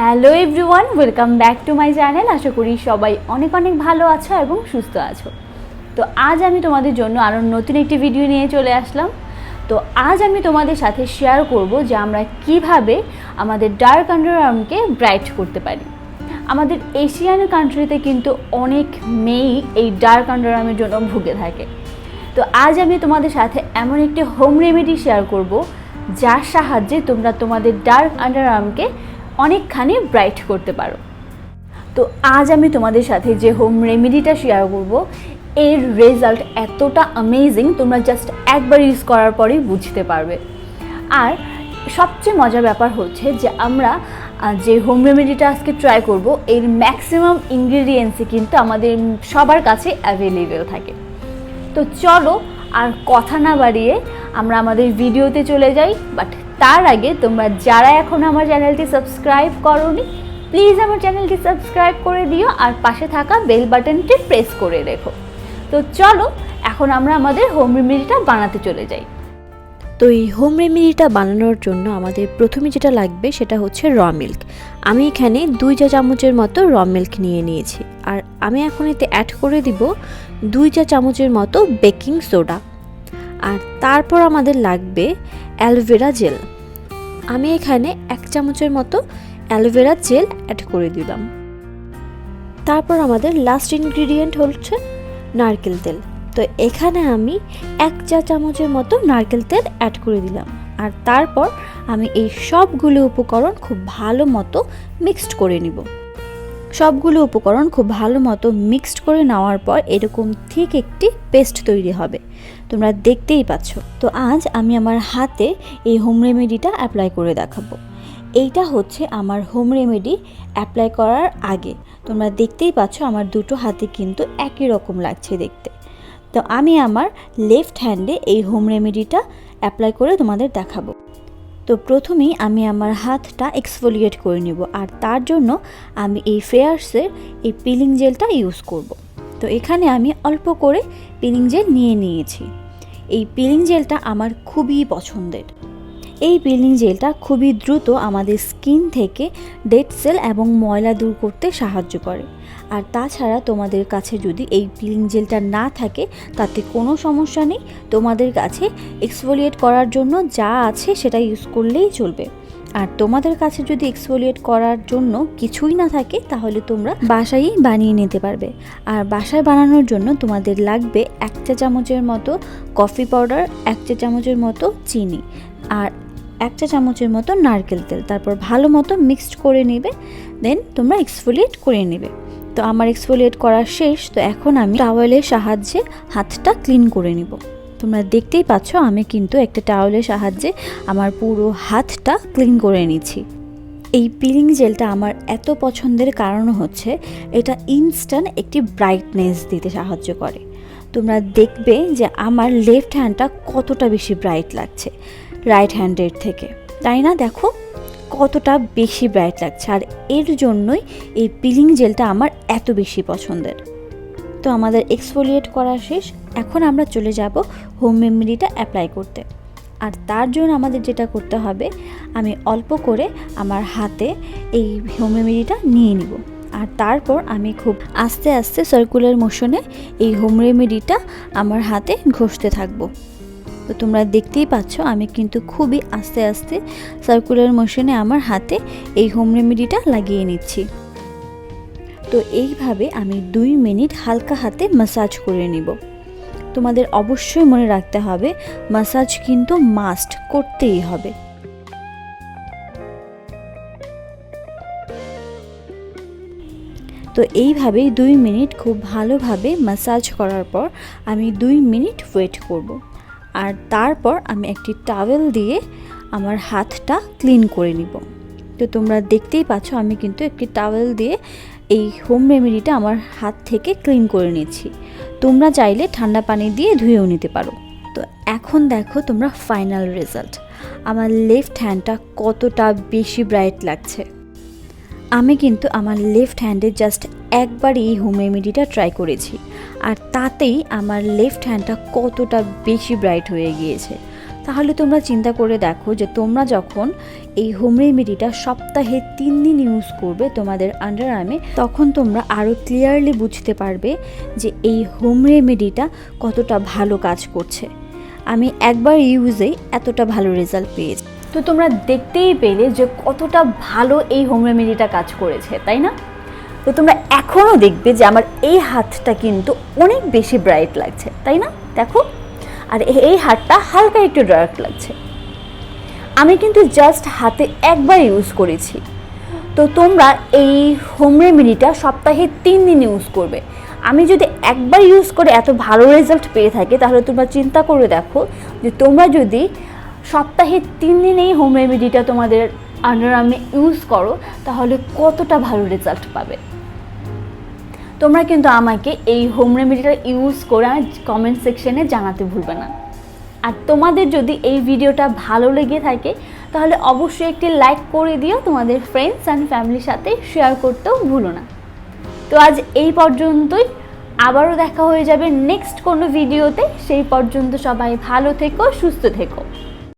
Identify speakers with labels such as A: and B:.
A: Hello everyone, welcome back to my channel. আশা করি সবাই অনেক অনেক ভালো আছো এবং সুস্থ আছো। তো আজ আমি তোমাদের জন্য আরও নতুন একটি ভিডিও নিয়ে চলে আসলাম। তো আজ আমি তোমাদের সাথে শেয়ার করব যে আমরা কিভাবে আমাদের ডার্ক আন্ডারআর্মকে ব্রাইট করতে পারি। আমাদের এশিয়ান কান্ট্রিতে কিন্তু অনেক মেয়েই এই ডার্ক আন্ডারআর্মের জন্য ভুগে থাকে। তো আজ আমি তোমাদের সাথে এমন একটি হোম রেমেডি শেয়ার করব যার সাহায্যে তোমরা তোমাদের ডার্ক আন্ডারআর্মকে অনেকখানি ব্রাইট করতে পারো। তো আজ আমি তোমাদের সাথে যে হোম রেমেডিটা শেয়ার করব, এর রেজাল্ট এতটা অ্যামেজিং, তোমরা জাস্ট একবার ইউজ করার পরেই বুঝতে পারবে। আর সবচেয়ে মজার ব্যাপার হচ্ছে যে আমরা যে হোম রেমেডিটা আজকে ট্রাই করব, এর ম্যাক্সিমাম ইনগ্রিডিয়েন্টসই কিন্তু আমাদের সবার কাছে অ্যাভেলেবেল থাকে। তো চলো আর কথা না বাড়িয়ে আমরা আমাদের ভিডিওতে চলে যাই। বাট তার আগে তোমরা যারা এখন আমার চ্যানেলটি সাবস্ক্রাইব করোনি, প্লিজ আমার চ্যানেলটি সাবস্ক্রাইব করে দিও আর পাশে থাকা বেল বাটনটি প্রেস করে রেখো। তো চলো এখন আমরা আমাদের হোম রেমেডিটা বানাতে চলে যাই।
B: তো এই হোম রেমেডিটা বানানোর জন্য আমাদের প্রথমে যেটা লাগবে সেটা হচ্ছে র মিল্ক। আমি এখানে 2 চা চামচের মতো র মিল্ক নিয়ে নিয়েছি। আর আমি এখন এতে অ্যাড করে দিব 2 চা চামচের মতো বেকিং সোডা। আর তারপর আমাদের লাগবে অ্যালোভেরা জেল। আমি এখানে 1 চামচের মতো অ্যালোভেরা জেল অ্যাড করে দিলাম। তারপর আমাদের লাস্ট ইনগ্রিডিয়েন্ট হচ্ছে নারকেল তেল। তো এখানে আমি 1 চা চামচের মতো নারকেল তেল অ্যাড করে দিলাম। আর তারপর আমি এই সবগুলো উপকরণ খুব ভালো মতো মিক্সড করে নিব। সবগুলো উপকরণ খুব ভালো মতো মিক্সড করে নেওয়ার পর এরকম ঠিক একটি পেস্ট তৈরি হবে, তোমরা দেখতেই পাচ্ছ। তো আজ আমি আমার হাতে এই হোম রেমেডিটা অ্যাপ্লাই করে দেখাবো। এইটা হচ্ছে আমার হোম রেমেডি অ্যাপ্লাই করার আগে। তোমরা দেখতেই পাচ্ছ আমার দুটো হাতে কিন্তু একই রকম লাগছে দেখতে। তো আমি আমার লেফট হ্যান্ডে এই হোম রেমেডিটা অ্যাপ্লাই করে তোমাদের দেখাবো। তো প্রথমেই আমি আমার হাতটা এক্সফোলিয়েট করে নেব। আর তার জন্য আমি এই ফেয়ার্সের এই পিলিং জেলটা ইউজ করব। তো এখানে আমি অল্প করে পিলিং জেল নিয়ে নিয়েছি। এই পিলিং জেলটা আমার খুবই পছন্দের। এই পিলিং জেলটা খুবই দ্রুত আমাদের স্কিন থেকে ডেড সেল এবং ময়লা দূর করতে সাহায্য করে। আর তাছাড়া তোমাদের কাছে যদি এই পিলিং জেলটা না থাকে তাতে কোনো সমস্যা নেই, তোমাদের কাছে এক্সফোলিয়েট করার জন্য যা আছে সেটা ইউজ করলেই চলবে। আর তোমাদের কাছে যদি এক্সফোলিয়েট করার জন্য কিছুই না থাকে তাহলে তোমরা বাসায়ই বানিয়ে নিতে পারবে। আর বাসায় বানানোর জন্য তোমাদের লাগবে 1 চা চামচের মতো কফি পাউডার, 1 চা চামচের মতো চিনি আর 1 চা চামচের মতো নারকেল তেল। তারপর ভালো মতো মিক্সড করে নেবে, দেন তোমরা এক্সফোলিয়েট করে নেবে। তো আমার এক্সফোলিয়েট করা শেষ। তো এখন আমি টাওয়েলের সাহায্যে হাতটা ক্লিন করে নিব। তোমরা দেখতেই পাচ্ছ আমি কিন্তু একটা টাওয়েলের সাহায্যে আমার পুরো হাতটা ক্লিন করে নিচ্ছি। এই পিলিং জেলটা আমার এত পছন্দের কারণ হচ্ছে এটা ইনস্ট্যান্ট একটি ব্রাইটনেস দিতে সাহায্য করে। তোমরা দেখবে যে আমার লেফট হ্যান্ডটা কতটা বেশি ব্রাইট লাগছে রাইট হ্যান্ডের থেকে, তাই না? দেখো কতটা বেশি ব্রাইট লাগছে। আর এর জন্যই এই পিলিং জেলটা আমার এত বেশি পছন্দের। তো আমাদের এক্সফোলিয়েট করা শেষ। এখন আমরা চলে যাব হোম রেমেডিটা অ্যাপ্লাই করতে। আর তার জন্য আমাদের যেটা করতে হবে, আমি অল্প করে আমার হাতে এই হোম রেমেডিটা নিয়ে নিব। আর তারপর আমি খুব আস্তে আস্তে সার্কুলার মোশনে এই হোম রেমেডিটা আমার হাতে ঘষতে থাকবো। তো তোমরা দেখতেই পাচ্ছ আমি কিন্তু খুবই আস্তে আস্তে সার্কুলার মোশনে আমার হাতে এই হোম রেমেডিটা লাগিয়ে নিচ্ছি। তো এইভাবে আমি 2 মিনিট হালকা হাতে ম্যাসাজ করে নিব। তোমাদের অবশ্যই মনে রাখতে হবে ম্যাসাজ কিন্তু মাস্ট করতেই হবে। তো এইভাবেই 2 মিনিট খুব ভালোভাবে ম্যাসাজ করার পর আমি 2 মিনিট ওয়েট করব। আর তারপর আমি একটি টাওয়েল দিয়ে আমার হাতটা ক্লিন করে নিব। তো তোমরা দেখতেই পাচ্ছ আমি কিন্তু একটি টাওয়েল দিয়ে এই হোম রেমেডিটা আমার হাত থেকে ক্লিন করে নিচ্ছি। তোমরা চাইলে ঠান্ডা পানি দিয়ে ধুয়েও নিতে পারো। তো এখন দেখো তোমরা ফাইনাল রেজাল্ট। আমার লেফট হ্যান্ডটা কতটা বেশি ব্রাইট লাগছে। আমি কিন্তু আমার লেফট হ্যান্ডে জাস্ট একবারই এই হোম রেমেডিটা ট্রাই করেছি, আর তাতেই আমার লেফট হ্যান্ডটা কতটা বেশি ব্রাইট হয়ে গিয়েছে।
A: তাহলে তোমরা চিন্তা করে দেখো যে তোমরা যখন এই হোম রেমেডিটা সপ্তাহে 3 দিন ইউজ করবে তোমাদের আন্ডারআর্মে, তখন তোমরা আরও ক্লিয়ারলি বুঝতে পারবে যে এই হোম রেমেডিটা কতটা ভালো কাজ করছে। আমি একবার ইউজেই এতটা ভালো রেজাল্ট পেয়েছি। তো তোমরা দেখতেই পেলে যে কতটা ভালো এই হোম রেমেডিটা কাজ করেছে, তাই না? তো তোমরা এখনও দেখবে যে আমার এই হাতটা কিন্তু অনেক বেশি ব্রাইট লাগছে, তাই না? দেখো, আর এই হাতটা হালকা একটু ডার্ক লাগছে। আমি কিন্তু জাস্ট হাতে একবার ইউজ করেছি। তো তোমরা এই হোম রেমেডিটা সপ্তাহে 3 দিন ইউজ করবে। আমি যদি একবার ইউজ করে এত ভালো রেজাল্ট পেয়ে থাকি, তাহলে তোমরা চিন্তা করে দেখো যে তোমরা যদি সপ্তাহে 3 দিন এই হোম রেমেডিটা তোমাদের আন্ডারআর্মে ইউজ করো, তাহলে কতটা ভালো রেজাল্ট পাবে। তোমরা কিন্তু আমাকে এই হোম রেমেডিটা ইউজ করে কমেন্ট সেকশনে জানাতে ভুলবে না। আর তোমাদের যদি এই ভিডিওটা ভালো লেগে থাকে, তাহলে অবশ্যই একটি লাইক করে দিও, তোমাদের ফ্রেন্ডস অ্যান্ড ফ্যামিলির সাথে শেয়ার করতেও ভুলো না। তো আজ এই পর্যন্তই, আবারও দেখা হয়ে যাবে নেক্সট কোনো ভিডিওতে। সেই পর্যন্ত সবাই ভালো থেকো, সুস্থ থেকো।